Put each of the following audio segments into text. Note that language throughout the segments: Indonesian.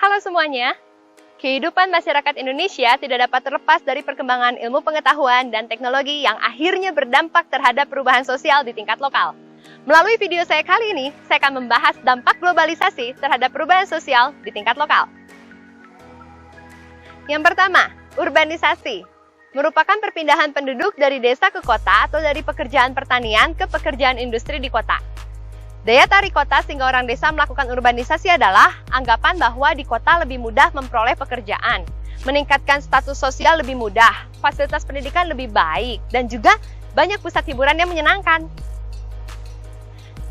Halo semuanya, kehidupan masyarakat Indonesia tidak dapat terlepas dari perkembangan ilmu pengetahuan dan teknologi yang akhirnya berdampak terhadap perubahan sosial di tingkat lokal. Melalui video saya kali ini, saya akan membahas dampak globalisasi terhadap perubahan sosial di tingkat lokal. Yang pertama, urbanisasi. Merupakan perpindahan penduduk dari desa ke kota atau dari pekerjaan pertanian ke pekerjaan industri di kota. Daya tarik kota sehingga orang desa melakukan urbanisasi adalah anggapan bahwa di kota lebih mudah memperoleh pekerjaan, meningkatkan status sosial lebih mudah, fasilitas pendidikan lebih baik, dan juga banyak pusat hiburan yang menyenangkan.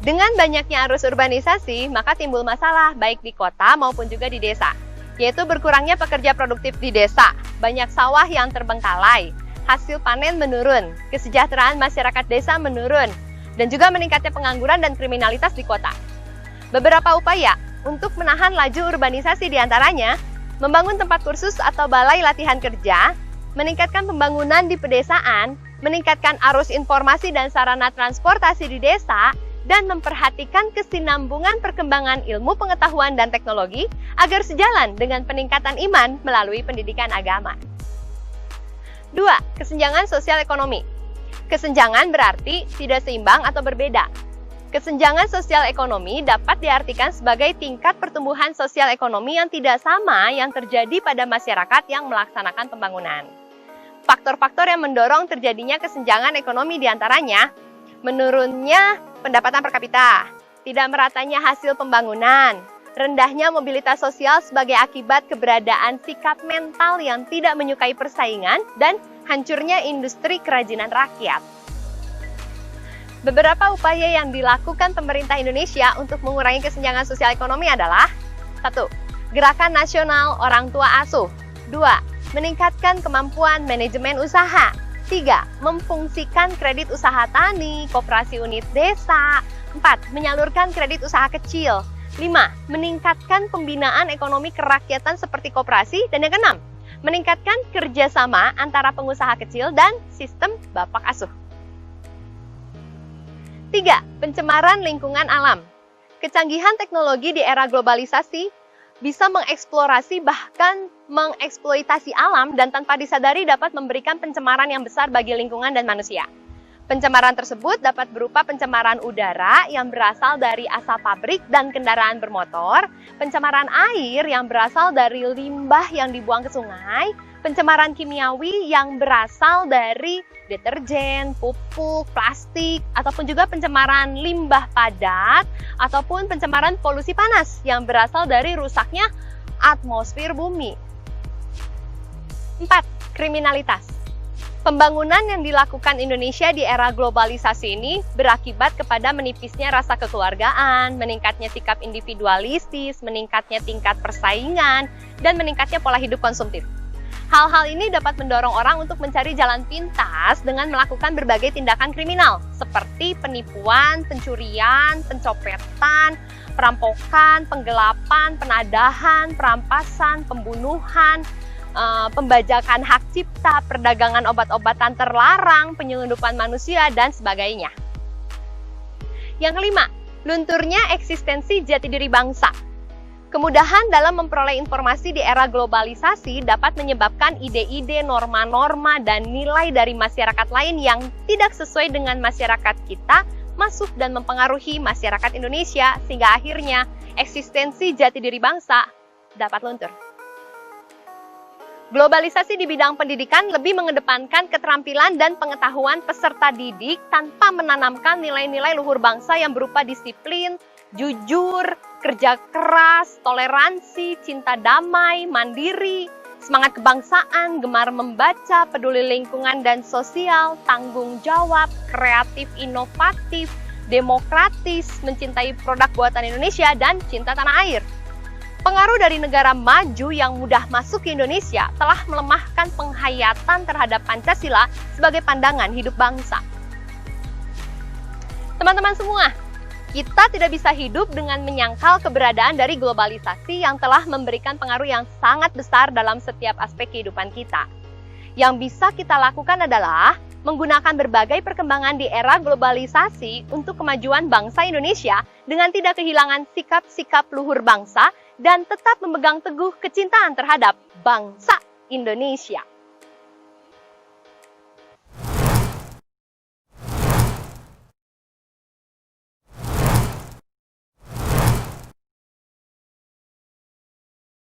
Dengan banyaknya arus urbanisasi, maka timbul masalah baik di kota maupun juga di desa, yaitu berkurangnya pekerja produktif di desa, banyak sawah yang terbengkalai, hasil panen menurun, kesejahteraan masyarakat desa menurun, dan juga meningkatnya pengangguran dan kriminalitas di kota. Beberapa upaya untuk menahan laju urbanisasi diantaranya, membangun tempat kursus atau balai latihan kerja, meningkatkan pembangunan di pedesaan, meningkatkan arus informasi dan sarana transportasi di desa, dan memperhatikan kesinambungan perkembangan ilmu pengetahuan dan teknologi agar sejalan dengan peningkatan iman melalui pendidikan agama. 2. Kesenjangan sosial ekonomi. Kesenjangan berarti tidak seimbang atau berbeda. Kesenjangan sosial ekonomi dapat diartikan sebagai tingkat pertumbuhan sosial ekonomi yang tidak sama yang terjadi pada masyarakat yang melaksanakan pembangunan. Faktor-faktor yang mendorong terjadinya kesenjangan ekonomi diantaranya, menurunnya pendapatan per kapita, tidak meratanya hasil pembangunan, rendahnya mobilitas sosial sebagai akibat keberadaan sikap mental yang tidak menyukai persaingan, dan hancurnya industri kerajinan rakyat. Beberapa upaya yang dilakukan pemerintah Indonesia untuk mengurangi kesenjangan sosial ekonomi adalah 1. Gerakan Nasional Orang Tua Asuh. 2. Meningkatkan kemampuan manajemen usaha. 3. Memfungsikan kredit usaha tani, koperasi unit desa. 4. Menyalurkan kredit usaha kecil. 5. Meningkatkan pembinaan ekonomi kerakyatan seperti koperasi. Dan yang keenam, meningkatkan kerjasama antara pengusaha kecil dan sistem bapak asuh. 3. Pencemaran lingkungan alam. Kecanggihan teknologi di era globalisasi bisa mengeksplorasi bahkan mengeksploitasi alam dan tanpa disadari dapat memberikan pencemaran yang besar bagi lingkungan dan manusia. Pencemaran tersebut dapat berupa pencemaran udara yang berasal dari asap pabrik dan kendaraan bermotor, pencemaran air yang berasal dari limbah yang dibuang ke sungai, pencemaran kimiawi yang berasal dari deterjen, pupuk, plastik, ataupun juga pencemaran limbah padat, ataupun pencemaran polusi panas yang berasal dari rusaknya atmosfer bumi. 4. Kriminalitas. Pembangunan yang dilakukan Indonesia di era globalisasi ini berakibat kepada menipisnya rasa kekeluargaan, meningkatnya sikap individualistis, meningkatnya tingkat persaingan, dan meningkatnya pola hidup konsumtif. Hal-hal ini dapat mendorong orang untuk mencari jalan pintas dengan melakukan berbagai tindakan kriminal, seperti penipuan, pencurian, pencopetan, perampokan, penggelapan, penadahan, perampasan, pembunuhan, pembajakan hak cipta, perdagangan obat-obatan terlarang, penyelundupan manusia, dan sebagainya. Yang kelima, lunturnya eksistensi jati diri bangsa. Kemudahan dalam memperoleh informasi di era globalisasi dapat menyebabkan ide-ide, norma-norma, dan nilai dari masyarakat lain yang tidak sesuai dengan masyarakat kita masuk dan mempengaruhi masyarakat Indonesia, sehingga akhirnya eksistensi jati diri bangsa dapat luntur. Globalisasi di bidang pendidikan lebih mengedepankan keterampilan dan pengetahuan peserta didik tanpa menanamkan nilai-nilai luhur bangsa yang berupa disiplin, jujur, kerja keras, toleransi, cinta damai, mandiri, semangat kebangsaan, gemar membaca, peduli lingkungan dan sosial, tanggung jawab, kreatif, inovatif, demokratis, mencintai produk buatan Indonesia, dan cinta tanah air. Pengaruh dari negara maju yang mudah masuk ke Indonesia telah melemahkan penghayatan terhadap Pancasila sebagai pandangan hidup bangsa. Teman-teman semua, kita tidak bisa hidup dengan menyangkal keberadaan dari globalisasi yang telah memberikan pengaruh yang sangat besar dalam setiap aspek kehidupan kita. Yang bisa kita lakukan adalah menggunakan berbagai perkembangan di era globalisasi untuk kemajuan bangsa Indonesia dengan tidak kehilangan sikap-sikap luhur bangsa dan tetap memegang teguh kecintaan terhadap bangsa Indonesia.